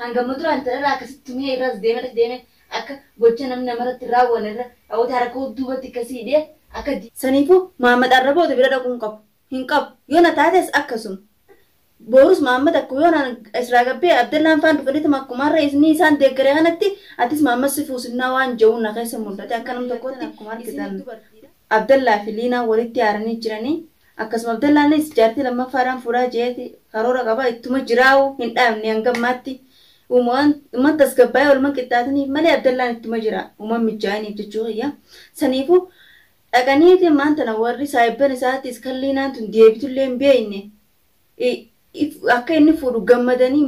hanga muduraan ta'e akkasitti irras deeme akka gocha namni namarratti raawwan irra hawwata harkoo duubatti akkasiidhe akka saniifuu Muhammad Arraboota bira dhaquun qabu hin qabu yoo na taates akkasuma Boris Muhammad akka yoo na Israa gabbee Abdallaan faan dhufanitti akkumarra isaan deeggaree kanatti atis Muhammad si fuusinnaa waan ja'uun na keessa mul'ate akka nam tokkotti akkuma argitan Abdallaa fi Liinaa walitti haaranii jiranii akkasuma Abdallaanis jaartii lammaffaadhaan fuudhaa jeeti karoora qaba ittuma jiraa'u hin dhaabne hangammaatti Uman tasgabbaa'ee walumaan qixxaataniif malee Abdallaan ittuma jira uumama mijaa'aniif jechuu hiyya saniifuu dhaqaniiti maanta na warri saayibban isaatiis kan Liinaan tun deebitullee hin beekne akka inni fuudhu gammadanii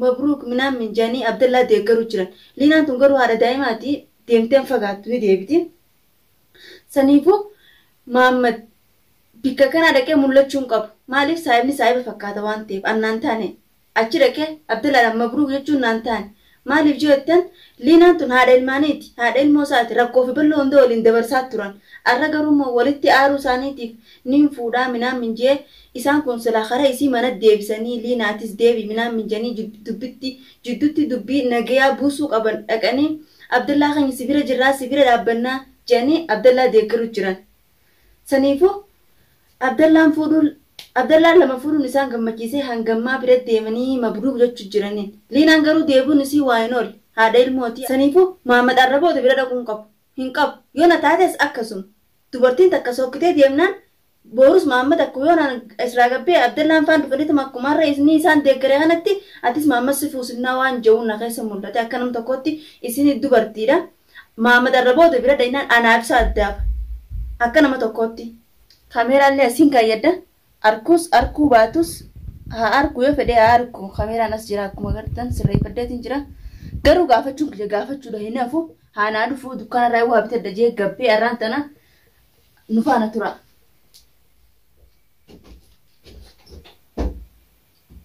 mabruuk minaan minjaanii Abdallaa deeggaruu jiran Liinaan tun garuu haadha daa'imaati deemteen fagaattu ni deebiti saniifuu Muhammad bikka kana dhaqee mul'achuun qabu maaliif saayibni saayiba fakkaata waan ta'eef annaan taane achi dhaqee Abdallaadhaan mabruuk jechuun naan taane maaliif jettan Liinaan tun haadha ilmaaniiti haadha ilmoo isaati rakkoo fi bal'oo hunda waliin dabarsaa turan arra garuu walitti aaruu isaaniitiif niin fuudhaa minaan minjee isaan kun silaa karaa isii mana deebisanii Liinaatis deebi minaan minjanii jidduutti dubbii nagayaa buusuu qaban dhaqanii Abdallaa kan sibira jirraa sibira dhaabbannaa jedhanii Abdallaa deeggaruu jiran saniifuu Abdallaan lama fuudhuun isaan gammachiisee hangammaa bira deemanii mabruuk jechuu jiraniin Liinaan garuu deebuun isii waa hin ool haadha ilmooti saniifuu Muhammad Arraboota bira dhaquun qabu hin qabu yoo na taates akkasuma dubartiin takka sokkitee deemnaan Boris Muhammad akka yoo na Israa gabbee Abdallaan faan dhufanitti akkumarra isaan deeggaree kanatti atis Muhammad si fuusinnaa waan ja'uun na keessa mul'ate akka nam tokkotti isin dubartiidha Muhammad Arraboota bira dhaynaan anaaf isa addaaf akka nama tokkotti kameeraallee asiin kaayyadda arkuu baatus haa arku yoo fedhe haa arku kameeraan as jira akkuma agartan sirreeffaddeetiin jira garuu gaafachuudha hin hafu haanaa dhufuu dukkaanarraa waa bitadda jee gabbee arraan tana nu faana tura.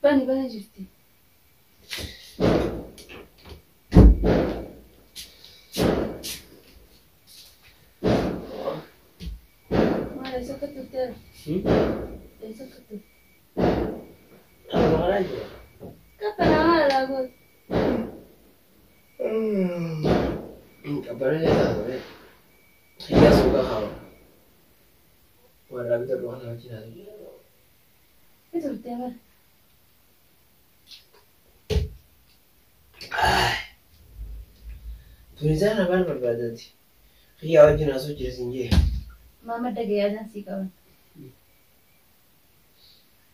Bani jirti. Maal isa kattuuteera? Isa kattu. Apa lagi? Kapan awal aku? Kabarnya tak ada. Dia suka hal. Warna itu doang lagi nanti. Itu betul. Tulisan apa berbeda sih? Dia aja nasu jersey. Mama dah gaya dan sih kawan.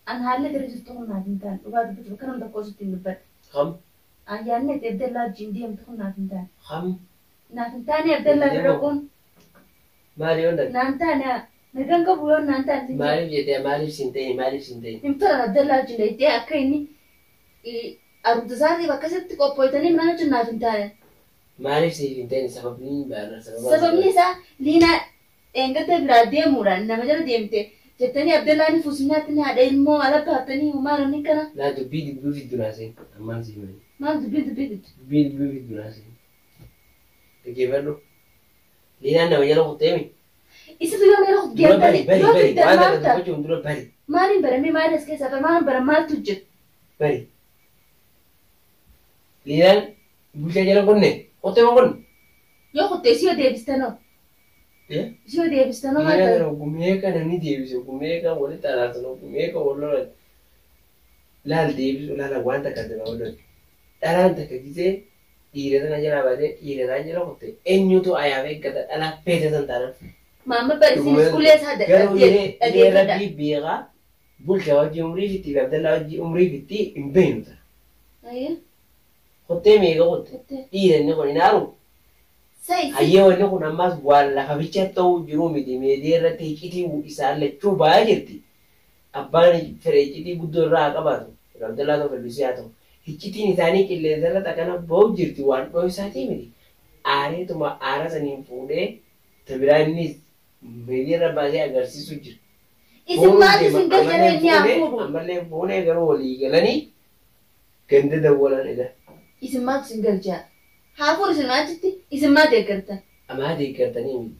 An halle derajat tuh nadintan. Udah betul kan udah positif betul. Ham? Ayahnya Abdallah jindi yang tuh nadintan. Ham? Nadintan ya Abdallah berokon. Mari onda. Nantan ya. Mereka kau bukan nantan. Mari jadi mari sinten. Itu Abdallah jindi itu aku ini. Arudasari bakasnya kau poitani mana cuma nadintan ya. Mari sinten sebab ni baru Sebab ni sa Lina enggak terberade muran. Nama jadi DMT. Jadi Abdallah ni fusinya tadi ada ilmu ala bahatani umar ni kana. Lah tu bid durasi. Aman sih man. Mal tu bid. Bid durasi. Kegiatan Lina nama jalan kutemi. Isu tu yang merah dia tadi. Bari. Mana tu kau cuma bari. Marin berami marin sekali sampai marin beramal tujuh. Bari. Lina bukan jalan konne. Kutemi kon. Yo kutemi sih dia bistano. Ya? Sih dia bistano Lina mata. kalau kumeka nani dia bisa kumeka boleh tarat no kumeka boleh. Lal dia bisa lal aguanta kata boleh. Taran tak kise. Ira tan aja bade, ira tan aja lokote. Enyu tu ayah kata anak pede tantaran. Mama pergi sekolah sahaja. Kalau dia lagi biara, bul jawab umri fiti, Abdallah umri fiti imben tu. Ayah. Kote mega kote. Ira ni kau ni naru. Saya. Ayah ni kau namas buat lah. Habis tahu juru midi media rati kiti isal le cuba aja ti. Abang ni ferry kiti budur rah kabar. Abdallah tu berusia tu. Hiciti ni tani kille zala takana bau jirti wan bau sati midi. Are tu ma ara sanin fude tabira ni media rabazi agar si sujir. Isma tu singgah jalan ni aku. Amalle phone agar wali galani gende dah bola ni dah. Isma tu singgah jalan. Hafur isma tu isma dia kerta. Ama dia kerta ni.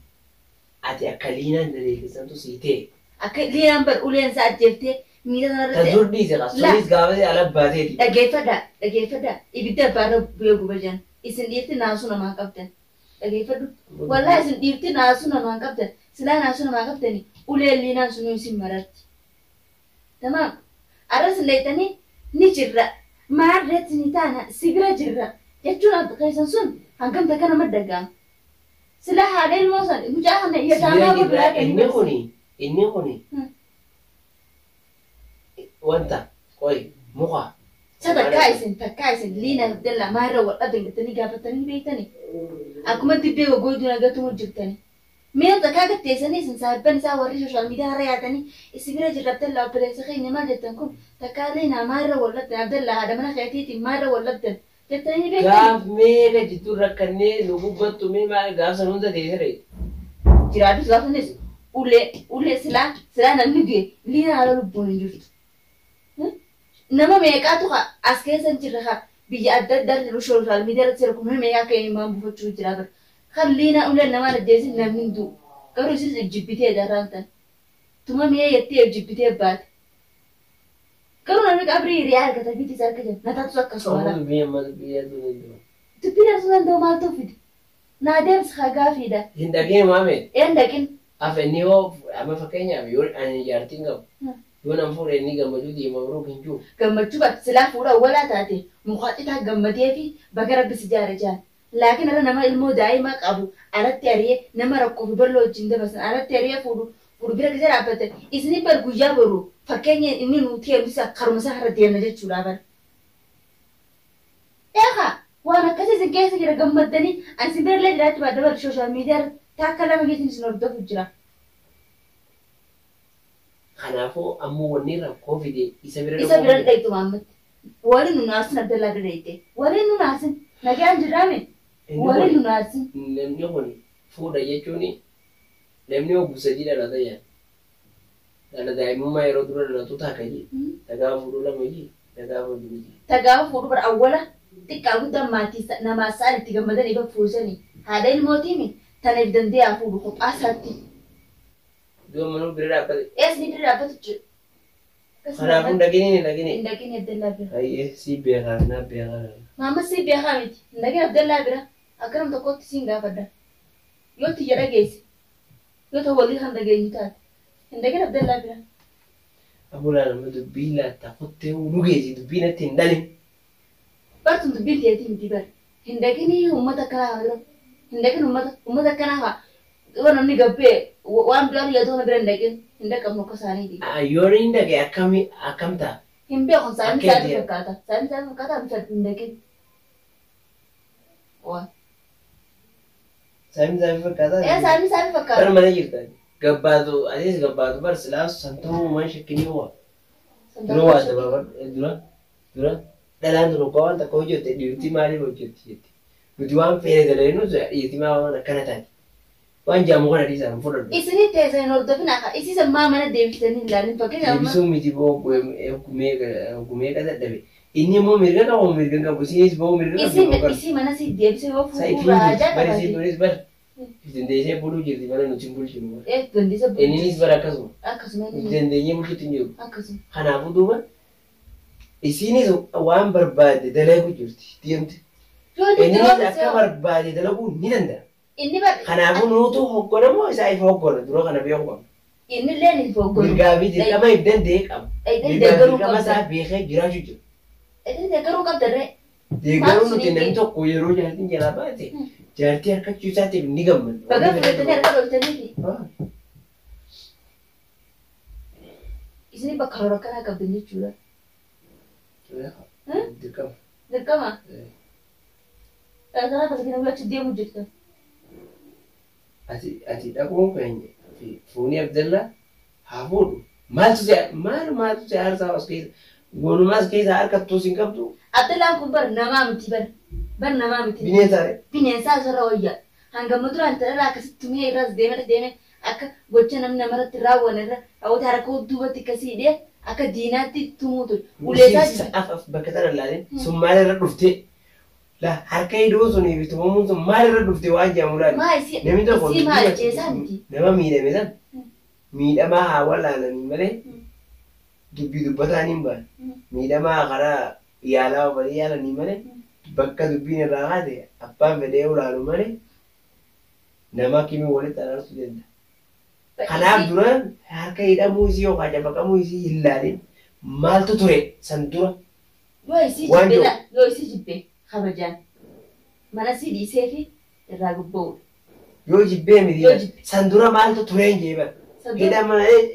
Ati akalina dari kesan tu site. Akalina berulian saat jerte miila Ta sanarratti dur dhiise qaba. Sunis gaafate ala baateeti. dhageeffadhaa ibidda abbaarra bu'ee guba jiran isin dhiirti naasuu namaa qabdan dhageeffadhu wallaa isin dhiirti naasuu namaa qabdan silaa naasuu namaa qabdani ulee liinaan sunuu isin maratti tamaam arras leetanii ni jirra maarreetti ni taana sibira jirra jechuun keessan sun hangam takka nama dhagaama silaa haadha ilmoo san mucaa kana yadaamaa gurraa inni kuni wanta qoy muka takkaa isin liina abdalla maarra wadhadan gattanii gaafatanii beektanii akkuma dibbee gogoyduu nagatumu jirtanii mi'a takkaa gatteessanii isin saahibban isaa warri sooshaal miidiyaa irra yaatanii isi bira jirrattan laappileessa keenya maal jettan kun takkaa liina maarra walladdan abdalla haadha mana keetiitiin maarra walladdan jettanii beektanii. Gaaf meeqa jidduu rakkannee nu gubbattu mee maal gaaf san hunda teessire. Jiraatus gaafanis ulee silaa namni du'e liina haala lubbuun hin jirtu. Nama meeqaatu as keessa jirra biyya adda addaa jiru sooshaal miidiyaa irratti jira kun meeqa akka himaan buufachuu jira bara. Kan liina ulee nama ajjeesin namni hin du'u. Garuu isinis ijjibbitee daraan tan. Tuma mi'a yettee ijjibbitee baate. Garuu namni qabrii hiriyaa argata bitti isaa akka jiru. Nataatus akkasuma. Biyya Dubbiin asuu danda'u maaltu fide? Naa deemsi haa gaafiidha. hin dhageen maame. Een dhaqin. Afenni hoo amma fakkeenyaaf yoo ani jaartiin qabu. Yoo nam fuudhee inni gammachuu deema biroo hin jiru. Gammachuu bakka silaa fuudha walaa taate mukaa xitaa gammadee fi baga rabbisi jaara jaara. Laakiin irra nama ilmoo daa'imaa qabu alatti ari'ee nama rakkoo fi bal'oo wajjin dabarsan alatti ari'ee fuudhu bira keessa dhaabbatan isin bar guyyaa boru fakkeenya inni nuti heerumsa karumsa har'a deemna jechuudha bara. Eegaa waan akkasii isin keessa jira gammaddanii ani si birallee jiraachuu baadda bara sooshaal miidiyaa taakka lama geessin isin hordofu jira. Kanaafuu ammoo wanni rakkoo fide isa bira dhaqxu maammatti. Warri nu naasin Abdallaa bira dhaqxe. Warri nu naasin nagaan jiraame. Warri nu naasin. Namni kun fuudha jechuun namni obbo sadii dhalata yaa. Dhala daa'imummaa yeroo dura dhalatu taaka jee. Dhagaa fuudhuu lama jee. Dhagaa fuudhuu jee. Dhagaa fuudhuu bara awwala xiqqaa guddaa maatii namaa isaan itti gammadan ifa fuusanii. Haadha ilmootiimi tana danda'ee fuudhu kophaa isaatti. Dua manuu bira dhaabbate. Eesni bira dhaabbatu jiru. Kanaafuu hin dhaqini. Hin dhaqini Abdallaa bira. Ayyee si beekaa naa beekaa. Maamma si beekaa miti. Hin dhaqini Abdallaa bira. Akkanam tokkotti siin gaafadha. Yoo tiyya dhageesse. Yoo ta'u walii kan dhageenyu taate. Hin dhaqini Abdallaa bira. Abulaa nama dubbii laatta kottee nu geessi dubbii natti hin dhalin. Bartuun dubbiin teetii miti bara. Hin dhaqini uummata akkanaa haa bira. Hin dhaqini uummata akkanaa haa. Yoo namni gabbee waan biraan yaaduu bira hin dhaqin hin dhaqabnu akka isaaniiti. Yoo hin dhaqe akkam ta'a? Hin beeku saanii fakkaata. Saanii fakkaata bifa hin dhaqin. Waan. Saanii fakkaata? Saanii fakkaata. Bara mana jirtan. Gabbaatu adees gabbaatu bar silaas santuu man shakkinii waa. Dura waa dura dhalaan dura koo waan takka hojjette dhiirtii maaliif hojjetti jetti. Nuti waan feene dalainu dhiirtii maa waan akkana taati. Waan jaamu kana dhiisan fudhadhu. Isinii teessan hordofin akka isiisan maa mana deebisanii ilaalin fakkeenyaaf. Deebisuu miti boo gumee dadhabe. Inni immoo mirga qabu mirga qabu isinis boo mirga qabu. Isii mana si deebisee yoo fuudhuu raajaa qabaate. Barisiis bar. Dandeessee buluu jirti mana nuti hin bulchinu. Dandeessee buluu. Inninis bara akkasuma. Akkasuma. Dandeenyee bulchuutti hin jiru. Akkasuma. Kanaafuu duuba isinis waan barbaade dalaguu jirti deemte. Innis akka barbaade dalaguu ni danda'a. Kanaafuu nuutu hoggonamoo isaa ifa hoggona dura kana beeku qaba. Inni illee ni hoggona. Mirgaa fi dirqama if danda'e qaba. Dirqama isaa beekee jiraachuu jira. Deeggaruu qabdarree. Deeggaruu nuti namni tokko yeroo jaartiin jalaa baate jaartii harkachuu isaatiif ni gammadu. Baga fudhatanii harka dhoftaniiti. Isin bakka hora kanaa qabdan jechuudha. Dirqama. Dirqama. Kanaa akkasii nama achi deemu jirtan. Ati dhaquun keenya fuunii Abdallaa haa fuudhu. Maaltu si aarsaa as keessa? Goonumaas keessa harkattuus hin qabdu. Abdallaan kun bar namaa miti bar namaa miti. Bineensaa. Bineensaa isarra wayyaa. Hangama duraan ta'erraa akkasitti tumee irraas deeme akka gocha namni namarratti raawwan irra hawwata harka duubatti akkasii hidhee akka diinaatti tumuutu. Uleessaa bakka sana ilaalin sun maal irra dhuftee? Harka hidhuu sunii fi tumamuun sun maal irra dhuftee waan jedhamu laali? Namni tokko maal ceesaa miti. Nama miidhame san miidhamaa haa walaalanii malee dubbii dubbataan hin baane. Miidhamaa karaa yaalaa ofii yaalanii malee bakka dubbiin irraa kaate abbaan fedhee ulaalu malee nama kimi walitti araarsu danda'a. Kanaaf dura harka hidhamuu isii yookaan cabaqamuu isii hin ilaalin maaltu ture san dura. Yoo isii jibbee kabajaan mana si dhiisee fi irraa gubba'uudha. Yoo jibbee miti san dura maaltu ture hin jeeban.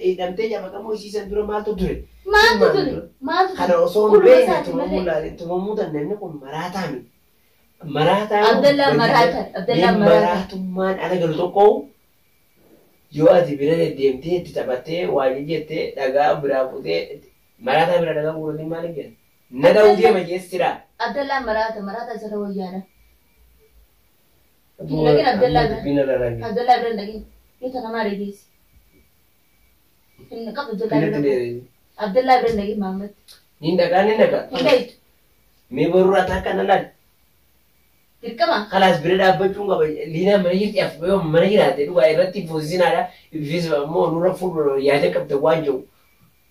Hidhamtee cabaqamuu isii san dura maaltu ture. Maaltu ture? Kana osoo hin beekne tumamuu ilaalin tumamuu dandeenye kun maraataa miti. Maraataa maraatummaan ala galu tokko yoo ati bira deddeemtee itti taphattee waa jettee dhagaa biraa fuutee maraataa bira dhagaa fuudhanii maal hin na da'uu deema jeessiraa. Abdallaan maraata isarra wayyaadha. Abdallaa bira hin dhagin. Yoo tana maal eegeessi? Inni qabu Abdallaa bira hin dhagin Maamad. Ni dhagaa. Mee boruu akka na laal. Dirqama. Kalaas bira dhaabbachuun qaba. Liinaa mana jirti yoo mana jiraate dhugaa irratti foosisinaadha. Ifis ammoo nurra fuuldura yaada qabda waan jiru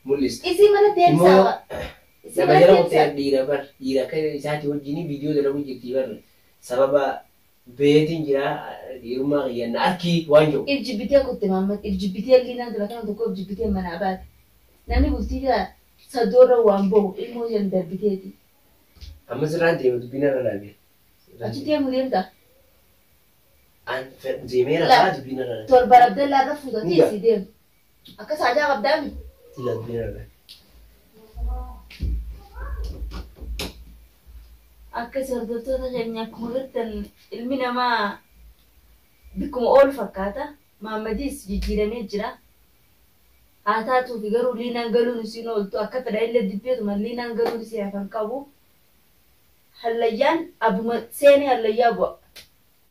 mul'ista. Isii mana deemsaa. Nama jala murtee dhiira akka isaati wajjin viidiyoo dalagu jirti barra. Sababa beetiin jira dhiirummaa qiyyanna arkii waan jiru. Irjibbitee kutte Maamad. Irjibbitee liinaan dura kana tokko irjibbitee manaa baate. Namni bultii sadoorra waan bahu ilmoo isheen darbiteeti. Amma sirraan deemu dubbina irra laabee. Achi deemu deemta. Deemeera kaa dubbina irra laabee. Torban Abdallaa irra fuutatee isii deemu. Akka saajaa qabdaami. Ila dubbina irra laabee. Akka sardottoota keenya akkuma jirtan ilmi namaa bikkuma oolu fakkaata. Maammadiis jijjiiramee jira. Haa taatuufi garuu liinaan galuun isiin ooltu akka fedha illee dibbeetuma liinaan galuun isii hafan qabu. Hallayyaan abuma seenee hallayyaa bu'a.